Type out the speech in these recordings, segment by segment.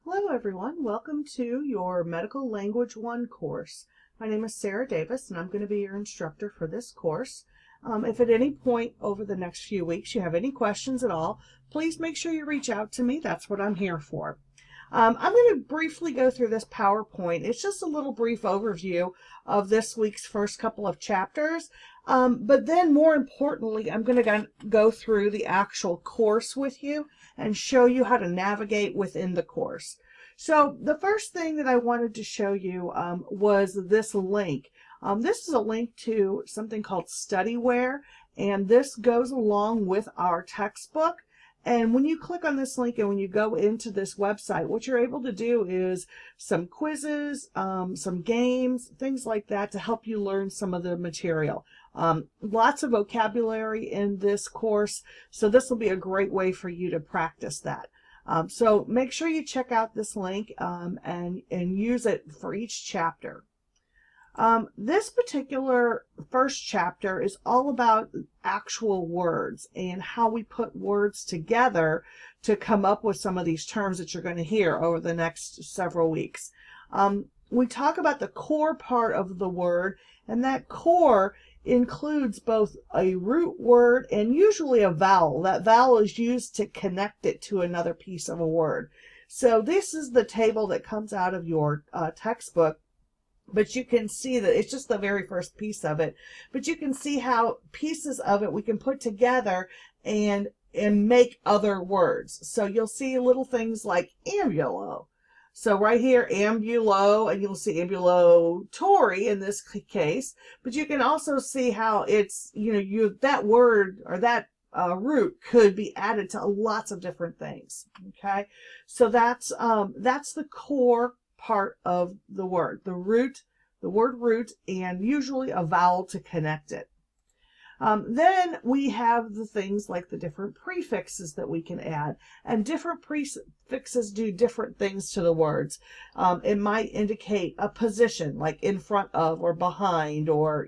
Hello everyone, welcome to your Medical Language 1 course. My name is Sarah Davis and I'm going to be your instructor for this course. If at any point over the next few weeks you have any questions at all, please make sure you reach out to me. That's what I'm here for. I'm going to briefly go through this PowerPoint. It's just a little brief overview of this week's first couple of chapters. But then more importantly, I'm going to go through the actual course with you and show you how to navigate within the course. So the first thing that I wanted to show you was this link. This is a link to something called Studyware, and this goes along with our textbook. And when you click on this link and when you go into this website, what you're able to do is some quizzes, some games, things like that to help you learn some of the material. Lots of vocabulary in this course, so this will be a great way for you to practice that. So make sure you check out this link and use it for each chapter. This particular first chapter is all about actual words and how we put words together to come up with some of these terms that you're going to hear over the next several weeks. We talk about the core part of the word, and that core includes both a root word and usually a vowel. That vowel is used to connect it to another piece of a word. So this is the table that comes out of your textbook. But you can see that it's just the very first piece of it. But you can see how pieces of it we can put together and make other words. So you'll see little things like ambulo. So right here, ambulo, and you'll see ambulatory in this case. But you can also see how it's, that word or that root could be added to lots of different things. Okay, so that's the core part of the word, the word root, and usually a vowel to connect it. Then we have the things like the different prefixes that we can add, and different prefixes do different things to the words. It might indicate a position, like in front of or behind, or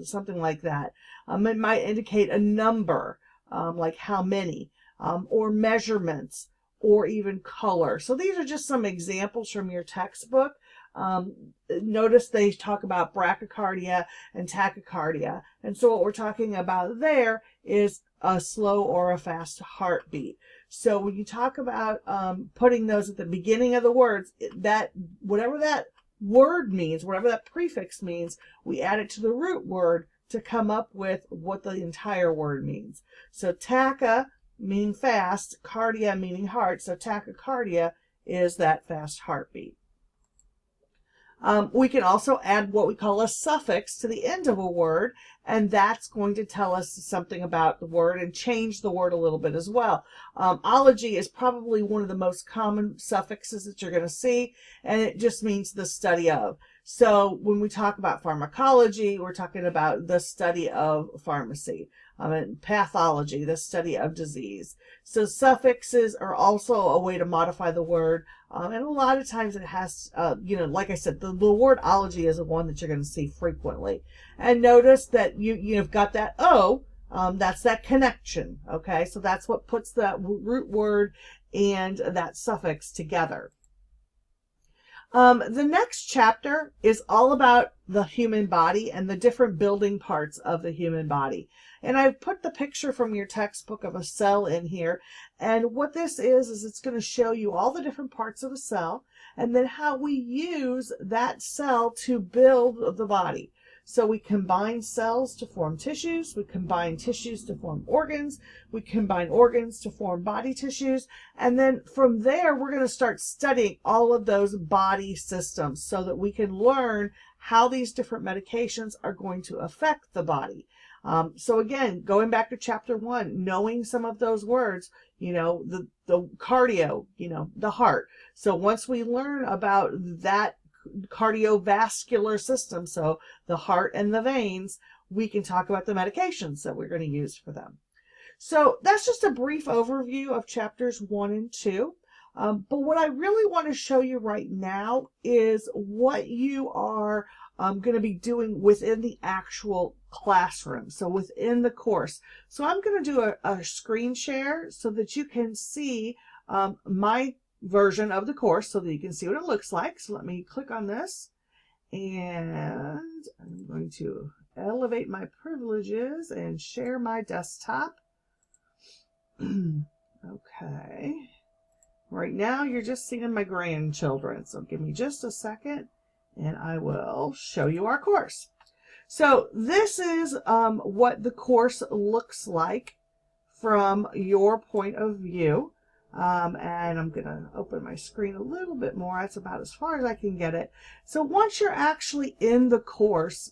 something like that. It might indicate a number, like how many, or measurements, or even color. So these are just some examples from your textbook. Notice they talk about brachycardia and tachycardia. And so what we're talking about there is a slow or a fast heartbeat. So when you talk about putting those at the beginning of the words, that whatever that word means, whatever that prefix means, we add it to the root word to come up with what the entire word means. So tachy meaning fast, cardia meaning heart, so tachycardia is that fast heartbeat. We can also add what we call a suffix to the end of a word, and that's going to tell us something about the word and change the word a little bit as well. Ology is probably one of the most common suffixes that you're going to see, and it just means the study of. So when we talk about pharmacology, we're talking about the study of pharmacy. And pathology, the study of disease. So suffixes are also a way to modify the word. And a lot of times it has, like I said, the word ology is the one that you're going to see frequently. And notice that you've got that O, that's that connection. Okay, so that's what puts that root word and that suffix together. The next chapter is all about the human body and the different building parts of the human body. And I've put the picture from your textbook of a cell in here. And what this is it's going to show you all the different parts of a cell and then how we use that cell to build the body. So we combine cells to form tissues, we combine tissues to form organs, we combine organs to form body tissues, and then from there we're going to start studying all of those body systems so that we can learn how these different medications are going to affect the body. So again, going back to chapter 1, knowing some of those words, the cardio, the heart. So once we learn about that cardiovascular system, so the heart and the veins, we can talk about the medications that we're going to use for them. So that's just a brief overview of chapters 1 and 2. But what I really want to show you right now is what you are going to be doing within the actual classroom, so within the course. So I'm going to do a screen share so that you can see my version of the course so that you can see what it looks like. So let me click on this, and I'm going to elevate my privileges and share my desktop. Okay. Right now you're just seeing my grandchildren, so give me just a second and I will show you our course. So this is what the course looks like from your point of view. And I'm going to open my screen a little bit more. That's about as far as I can get it. So once you're actually in the course,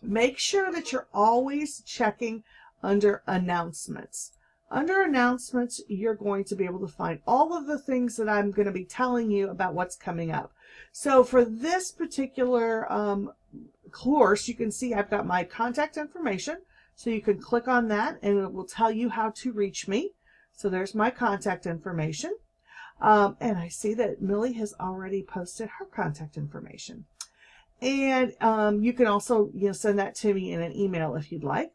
make sure that you're always checking under announcements. Under announcements, you're going to be able to find all of the things that I'm going to be telling you about what's coming up. So for this particular course, you can see I've got my contact information. So you can click on that and it will tell you how to reach me. So there's my contact information. And I see that Millie has already posted her contact information. And you can also send that to me in an email if you'd like.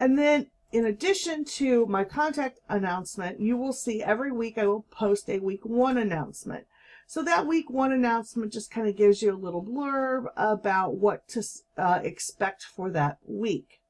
And then in addition to my contact announcement, you will see every week I will post a week 1 announcement. So that week 1 announcement just kind of gives you a little blurb about what to expect for that week.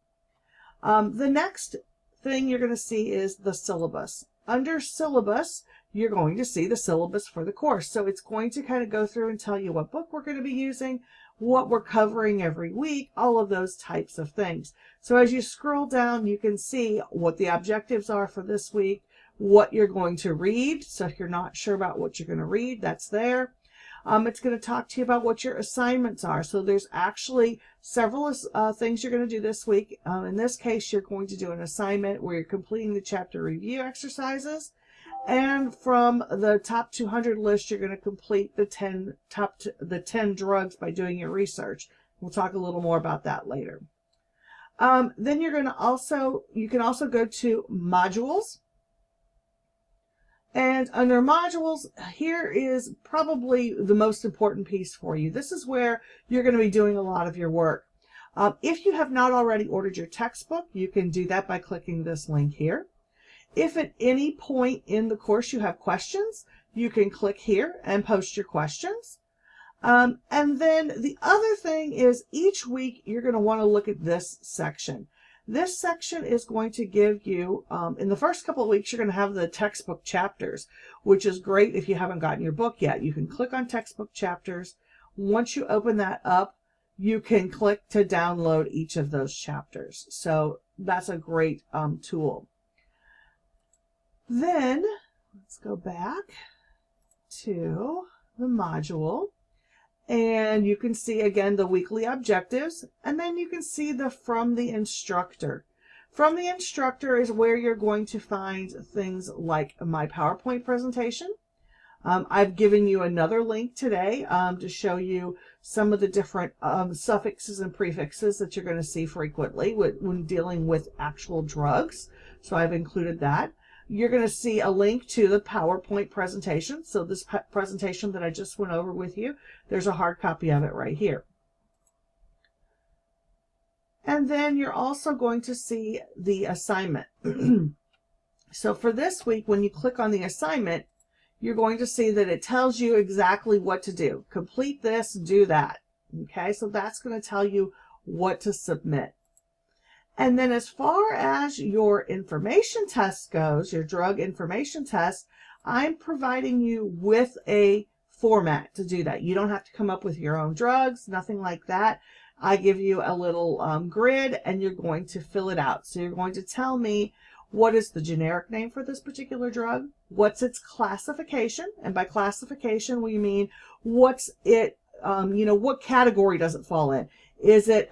The next thing you're going to see is the syllabus. Under syllabus, you're going to see the syllabus for the course. So it's going to kind of go through and tell you what book we're going to be using, what we're covering every week, all of those types of things. So as you scroll down, you can see what the objectives are for this week, what you're going to read. So if you're not sure about what you're going to read, that's there. It's going to talk to you about what your assignments are. So there's actually several things you're going to do this week. In this case, you're going to do an assignment where you're completing the chapter review exercises. And from the top 200 list, you're going to complete the 10 drugs by doing your research. We'll talk a little more about that later. Then you can also go to modules. And under modules, here is probably the most important piece for you. This is where you're going to be doing a lot of your work. If you have not already ordered your textbook, you can do that by clicking this link here. If at any point in the course you have questions, you can click here and post your questions. And then the other thing is each week you're going to want to look at this section. This section is going to give you, in the first couple of weeks, you're going to have the textbook chapters, which is great if you haven't gotten your book yet. You can click on textbook chapters. Once you open that up, you can click to download each of those chapters. So that's a great tool. Then let's go back to the module. And you can see again the weekly objectives, and then you can see the from the instructor. From the instructor is where you're going to find things like my PowerPoint presentation. I've given you another link today to show you some of the different suffixes and prefixes that you're going to see frequently when dealing with actual drugs. So I've included that. You're going to see a link to the PowerPoint presentation. So this presentation that I just went over with you, there's a hard copy of it right here. And then you're also going to see the assignment. So for this week, when you click on the assignment, you're going to see that it tells you exactly what to do. Complete this, do that. Okay, so that's going to tell you what to submit. And then as far as your information test goes, your drug information test, I'm providing you with a format to do that. You don't have to come up with your own drugs, nothing like that. I give you a little grid and you're going to fill it out. So you're going to tell me what is the generic name for this particular drug, what's its classification, and by classification we mean what's it, what category does it fall in? Is it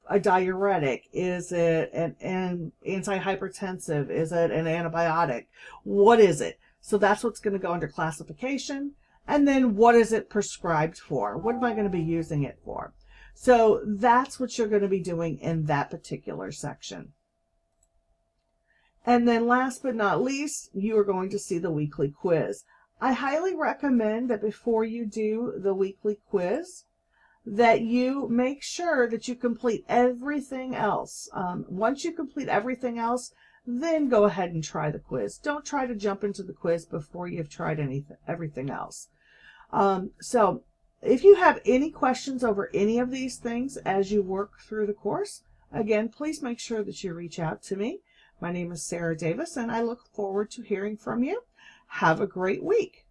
a diuretic? Is it an antihypertensive? Is it an antibiotic? What is it? So that's what's going to go under classification. And then what is it prescribed for? What am I going to be using it for? So that's what you're going to be doing in that particular section. And then last but not least, you are going to see the weekly quiz. I highly recommend that before you do the weekly quiz, that you make sure that you complete everything else. Once you complete everything else, then go ahead and try the quiz. Don't try to jump into the quiz before you've tried everything else. So if you have any questions over any of these things as you work through the course, again, please make sure that you reach out to me. My name is Sarah Davis, and I look forward to hearing from you. Have a great week.